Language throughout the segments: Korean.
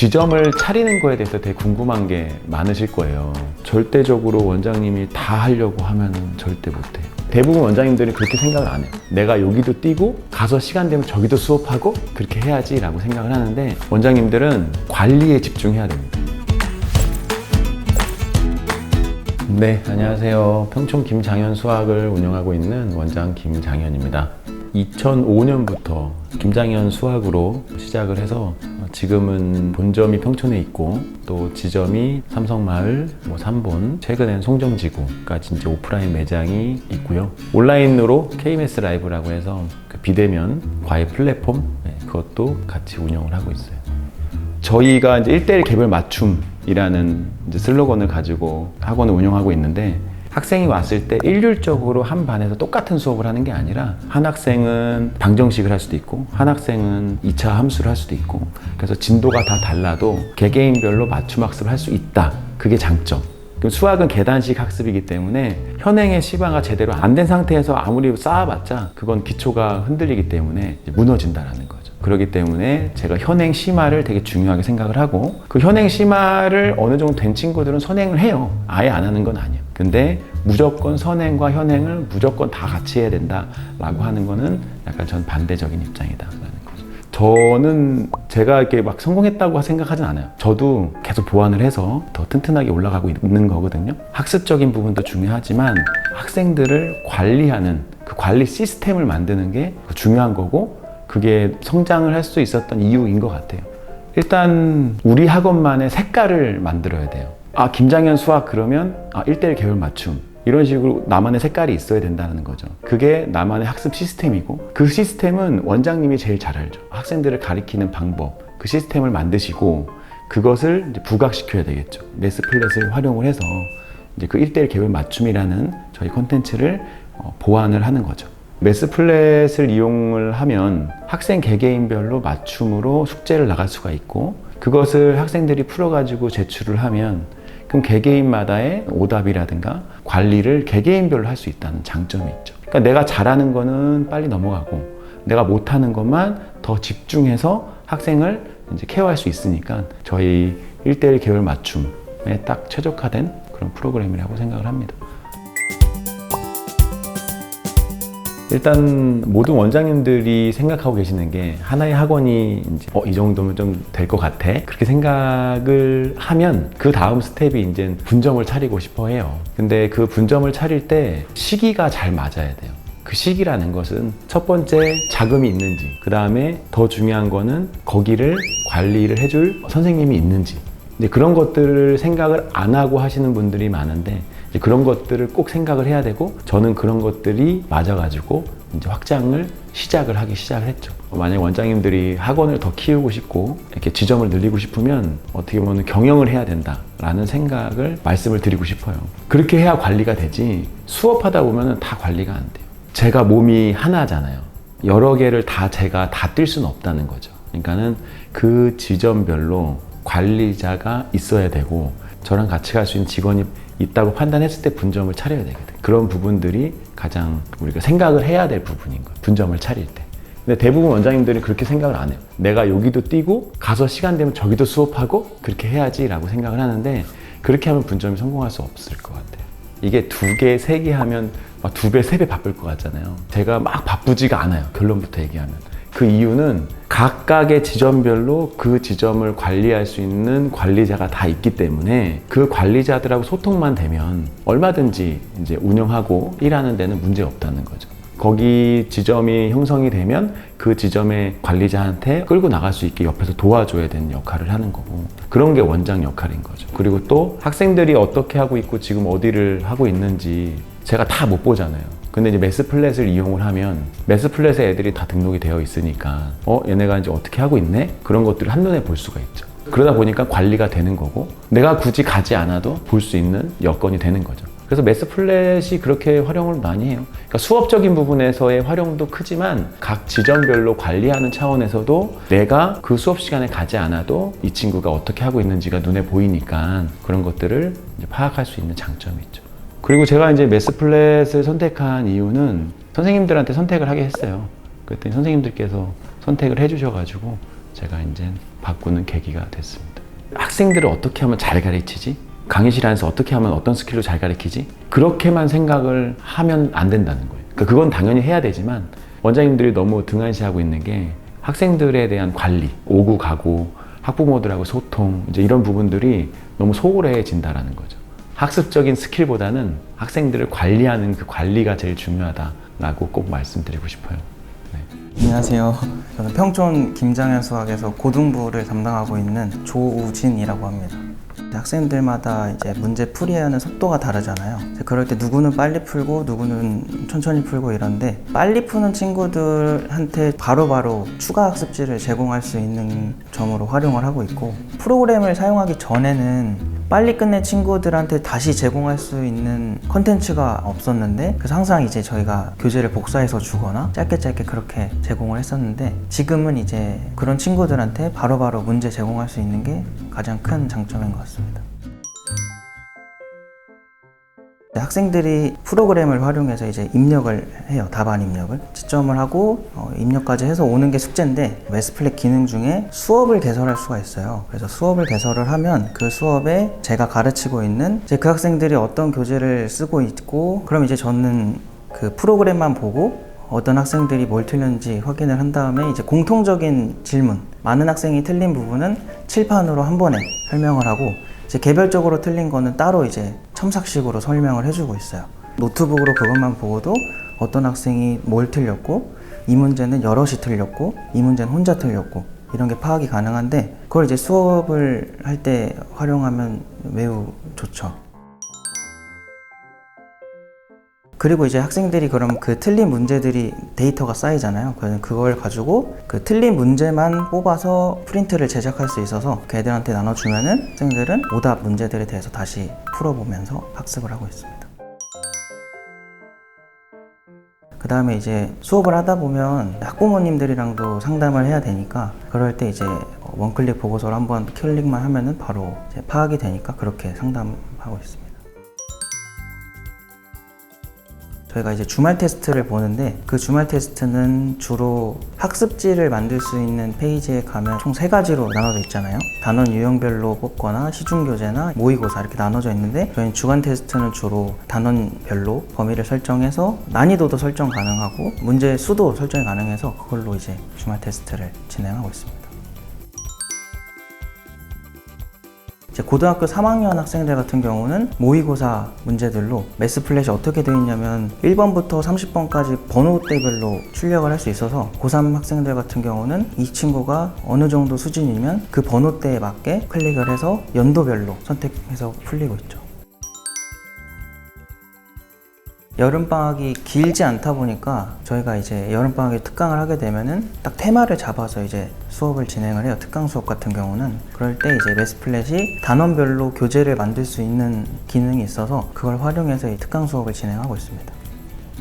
지점을 차리는 거에 대해서 되게 궁금한 게 많으실 거예요. 절대적으로 원장님이 다 하려고 하면 절대 못해요. 대부분 원장님들이 그렇게 생각을 안 해요. 내가 여기도 뛰고 가서 시간 되면 저기도 수업하고 그렇게 해야지 라고 생각을 하는데, 원장님들은 관리에 집중해야 됩니다. 네, 안녕하세요. 평촌 김장현 수학을 운영하고 있는 원장 김장현입니다. 2005년부터 김장현 수학으로 시작을 해서 지금은 본점이 평촌에 있고 또 지점이 삼성마을, 삼본, 최근엔 송정지구까지 이제 오프라인 매장이 있고요. 온라인으로 KMS 라이브라고 해서 그 비대면 과외 플랫폼, 그것도 같이 운영을 하고 있어요. 저희가 이제 1:1 개별 맞춤이라는 이제 슬로건을 가지고 학원을 운영하고 있는데, 학생이 왔을 때 일률적으로 한 반에서 똑같은 수업을 하는 게 아니라 한 학생은 방정식을 할 수도 있고 한 학생은 2차 함수를 할 수도 있고, 그래서 진도가 다 달라도 개개인별로 맞춤 학습을 할 수 있다. 그게 장점. 수학은 계단식 학습이기 때문에 현행의 시바가 제대로 안 된 상태에서 아무리 쌓아봤자 그건 기초가 흔들리기 때문에 무너진다라는 거죠. 그렇기 때문에 제가 현행 심화를 되게 중요하게 생각을 하고, 그 현행 심화를 어느 정도 된 친구들은 선행을 해요. 아예 안 하는 건 아니에요. 근데 무조건 선행과 현행을 무조건 다 같이 해야 된다라고 하는 거는 약간 전 반대적인 입장이다라는 거죠. 저는 제가 이렇게 막 성공했다고 생각하진 않아요. 저도 계속 보완을 해서 더 튼튼하게 올라가고 있는 거거든요. 학습적인 부분도 중요하지만 학생들을 관리하는 그 관리 시스템을 만드는 게 중요한 거고, 그게 성장을 할 수 있었던 이유인 것 같아요. 일단 우리 학원만의 색깔을 만들어야 돼요. 김장현 수학 그러면 1:1 개별 맞춤, 이런 식으로 나만의 색깔이 있어야 된다는 거죠. 그게 나만의 학습 시스템이고, 그 시스템은 원장님이 제일 잘 알죠. 학생들을 가리키는 방법, 그 시스템을 만드시고 그것을 이제 부각시켜야 되겠죠. 매스플랫을 활용을 해서 이제 그 1:1 개별 맞춤이라는 저희 콘텐츠를 보완을 하는 거죠. 매스플랫을 이용을 하면 학생 개개인별로 맞춤으로 숙제를 나갈 수가 있고, 그것을 학생들이 풀어가지고 제출을 하면 그럼 개개인마다의 오답이라든가 관리를 개개인별로 할 수 있다는 장점이 있죠. 그러니까 내가 잘하는 거는 빨리 넘어가고 내가 못하는 것만 더 집중해서 학생을 이제 케어할 수 있으니까 저희 1:1 개별 맞춤에 딱 최적화된 그런 프로그램이라고 생각을 합니다. 일단 모든 원장님들이 생각하고 계시는 게, 하나의 학원이 이제 이 정도면 좀 될 것 같아, 그렇게 생각을 하면 그 다음 스텝이 이제 분점을 차리고 싶어 해요. 근데 그 분점을 차릴 때 시기가 잘 맞아야 돼요. 그 시기라는 것은 첫 번째 자금이 있는지, 그 다음에 더 중요한 거는 거기를 관리를 해줄 선생님이 있는지, 이제 그런 것들을 생각을 안 하고 하시는 분들이 많은데, 이제 그런 것들을 꼭 생각을 해야 되고, 저는 그런 것들이 맞아가지고 이제 확장을 시작을 했죠. 만약 원장님들이 학원을 더 키우고 싶고 이렇게 지점을 늘리고 싶으면 어떻게 보면 경영을 해야 된다라는 생각을 말씀을 드리고 싶어요. 그렇게 해야 관리가 되지, 수업하다 보면 다 관리가 안 돼요. 제가 몸이 하나잖아요. 여러 개를 제가 다 뛸 수는 없다는 거죠. 그러니까는 그 지점별로 관리자가 있어야 되고, 저랑 같이 갈 수 있는 직원이 있다고 판단했을 때 분점을 차려야 되거든요. 그런 부분들이 가장 우리가 생각을 해야 될 부분인 거예요. 분점을 차릴 때. 근데 대부분 원장님들이 그렇게 생각을 안 해요. 내가 여기도 뛰고 가서 시간 되면 저기도 수업하고 그렇게 해야지 라고 생각을 하는데, 그렇게 하면 분점이 성공할 수 없을 것 같아요. 이게 2개, 3개 하면 막 2배, 3배 바쁠 것 같잖아요. 제가 막 바쁘지가 않아요. 결론부터 얘기하면. 그 이유는 각각의 지점별로 그 지점을 관리할 수 있는 관리자가 다 있기 때문에, 그 관리자들하고 소통만 되면 얼마든지 이제 운영하고 일하는 데는 문제 없다는 거죠. 거기 지점이 형성이 되면 그 지점의 관리자한테 끌고 나갈 수 있게 옆에서 도와줘야 되는 역할을 하는 거고, 그런 게 원장 역할인 거죠. 그리고 또 학생들이 어떻게 하고 있고 지금 어디를 하고 있는지 제가 다 못 보잖아요. 근데 이제 매스플랫을 이용을 하면 매스플랫에 애들이 다 등록이 되어 있으니까 얘네가 이제 어떻게 하고 있네? 그런 것들을 한눈에 볼 수가 있죠. 그러다 보니까 관리가 되는 거고, 내가 굳이 가지 않아도 볼 수 있는 여건이 되는 거죠. 그래서 매스플랫이 그렇게 활용을 많이 해요. 그러니까 수업적인 부분에서의 활용도 크지만 각 지점별로 관리하는 차원에서도 내가 그 수업 시간에 가지 않아도 이 친구가 어떻게 하고 있는지가 눈에 보이니까 그런 것들을 이제 파악할 수 있는 장점이 있죠. 그리고 제가 이제 매스플랫을 선택한 이유는 선생님들한테 선택을 하게 했어요. 그랬더니 선생님들께서 선택을 해주셔가지고 제가 이제 바꾸는 계기가 됐습니다. 학생들을 어떻게 하면 잘 가르치지? 강의실 안에서 어떻게 하면 어떤 스킬로 잘 가르치지? 그렇게만 생각을 하면 안 된다는 거예요. 그러니까 그건 당연히 해야 되지만 원장님들이 너무 등한시하고 있는 게 학생들에 대한 관리, 오고 가고 학부모들하고 소통, 이제 이런 부분들이 너무 소홀해진다라는 거죠. 학습적인 스킬보다는 학생들을 관리하는 그 관리가 제일 중요하다라고 꼭 말씀드리고 싶어요. 네. 안녕하세요. 저는 평촌 김장현 수학에서 고등부를 담당하고 있는 조우진이라고 합니다. 학생들마다 이제 문제 풀이하는 속도가 다르잖아요. 그럴 때 누구는 빨리 풀고 누구는 천천히 풀고 이런데 빨리 푸는 친구들한테 바로바로 추가 학습지를 제공할 수 있는 점으로 활용을 하고 있고, 프로그램을 사용하기 전에는 빨리 끝낸 친구들한테 다시 제공할 수 있는 컨텐츠가 없었는데, 그래서 항상 이제 저희가 교재를 복사해서 주거나 짧게 그렇게 제공을 했었는데, 지금은 이제 그런 친구들한테 바로바로 문제 제공할 수 있는 게 가장 큰 장점인 것 같습니다. 학생들이 프로그램을 활용해서 이제 입력을 해요. 답안 입력을 채점을 하고 입력까지 해서 오는 게 숙제인데, 매스플랫 기능 중에 수업을 개설할 수가 있어요. 그래서 수업을 개설을 하면 그 수업에 제가 가르치고 있는 이제 그 학생들이 어떤 교재를 쓰고 있고, 그럼 이제 저는 그 프로그램만 보고 어떤 학생들이 뭘 틀렸는지 확인을 한 다음에 이제 공통적인 질문, 많은 학생이 틀린 부분은 칠판으로 한 번에 설명을 하고, 이제 개별적으로 틀린 거는 따로 이제 첨삭식으로 설명을 해주고 있어요. 노트북으로 그것만 보고도 어떤 학생이 뭘 틀렸고, 이 문제는 여럿이 틀렸고, 이 문제는 혼자 틀렸고, 이런 게 파악이 가능한데, 그걸 이제 수업을 할 때 활용하면 매우 좋죠. 그리고 이제 학생들이 그럼 그 틀린 문제들이 데이터가 쌓이잖아요. 그래서 그걸 가지고 그 틀린 문제만 뽑아서 프린트를 제작할 수 있어서 그 애들한테 나눠주면은 학생들은 오답 문제들에 대해서 다시 풀어보면서 학습을 하고 있습니다. 그 다음에 이제 수업을 하다 보면 학부모님들이랑도 상담을 해야 되니까, 그럴 때 이제 원클릭 보고서를 한번 클릭만 하면은 바로 이제 파악이 되니까 그렇게 상담하고 있습니다. 저희가 이제 주말 테스트를 보는데, 그 주말 테스트는 주로 학습지를 만들 수 있는 페이지에 가면 총 3가지로 나눠져 있잖아요. 단원 유형별로 뽑거나 시중교재나 모의고사 이렇게 나눠져 있는데, 저희는 주간 테스트는 주로 단원별로 범위를 설정해서 난이도도 설정 가능하고 문제 수도 설정이 가능해서 그걸로 이제 주말 테스트를 진행하고 있습니다. 이제 고등학교 3학년 학생들 같은 경우는 모의고사 문제들로 매스플랫이 어떻게 되어 있냐면 1번부터 30번까지 번호대별로 출력을 할 수 있어서, 고3 학생들 같은 경우는 이 친구가 어느 정도 수준이면 그 번호대에 맞게 클릭을 해서 연도별로 선택해서 풀리고 있죠. 여름방학이 길지 않다 보니까 저희가 이제 여름방학에 특강을 하게 되면은 딱 테마를 잡아서 이제 수업을 진행을 해요. 특강 수업 같은 경우는. 그럴 때 이제 매스플랫이 단원별로 교재를 만들 수 있는 기능이 있어서 그걸 활용해서 이 특강 수업을 진행하고 있습니다.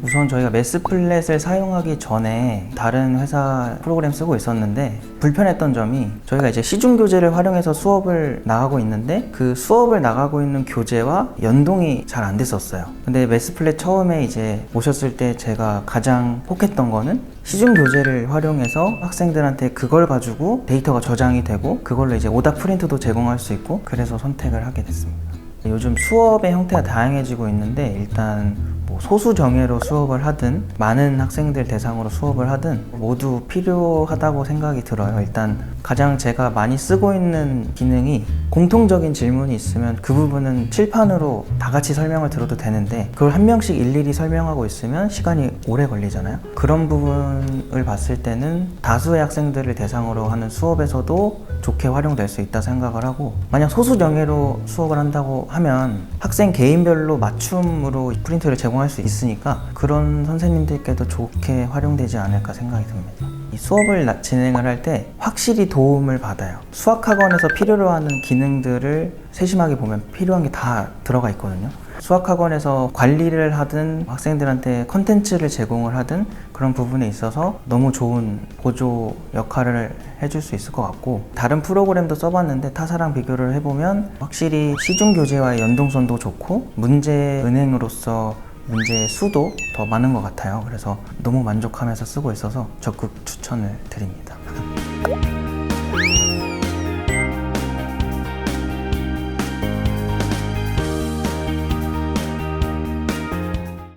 우선 저희가 매스플랫을 사용하기 전에 다른 회사 프로그램 쓰고 있었는데, 불편했던 점이 저희가 이제 시중교재를 활용해서 수업을 나가고 있는데 그 수업을 나가고 있는 교재와 연동이 잘 안 됐었어요. 근데 매스플랫 처음에 이제 오셨을 때 제가 가장 혹했던 거는 시중교재를 활용해서 학생들한테 그걸 가지고 데이터가 저장이 되고 그걸로 이제 오답 프린트도 제공할 수 있고, 그래서 선택을 하게 됐습니다. 요즘 수업의 형태가 다양해지고 있는데, 일단 소수 정예로 수업을 하든 많은 학생들 대상으로 수업을 하든 모두 필요하다고 생각이 들어요. 일단 가장 제가 많이 쓰고 있는 기능이, 공통적인 질문이 있으면 그 부분은 칠판으로 다 같이 설명을 들어도 되는데 그걸 한 명씩 일일이 설명하고 있으면 시간이 오래 걸리잖아요. 그런 부분을 봤을 때는 다수의 학생들을 대상으로 하는 수업에서도 좋게 활용될 수 있다 생각을 하고, 만약 소수 정예로 수업을 한다고 하면 학생 개인별로 맞춤으로 프린트를 제공할 수 있으니까 그런 선생님들께도 좋게 활용되지 않을까 생각이 듭니다. 이 수업을 진행을 할 때 확실히 도움을 받아요. 수학학원에서 필요로 하는 기능들을 세심하게 보면 필요한 게 다 들어가 있거든요. 수학학원에서 관리를 하든 학생들한테 컨텐츠를 제공을 하든 그런 부분에 있어서 너무 좋은 보조 역할을 해줄 수 있을 것 같고, 다른 프로그램도 써봤는데 타사랑 비교를 해보면 확실히 시중교재와의 연동성도 좋고 문제 은행으로서 문제의 수도 더 많은 것 같아요. 그래서 너무 만족하면서 쓰고 있어서 적극 추천을 드립니다.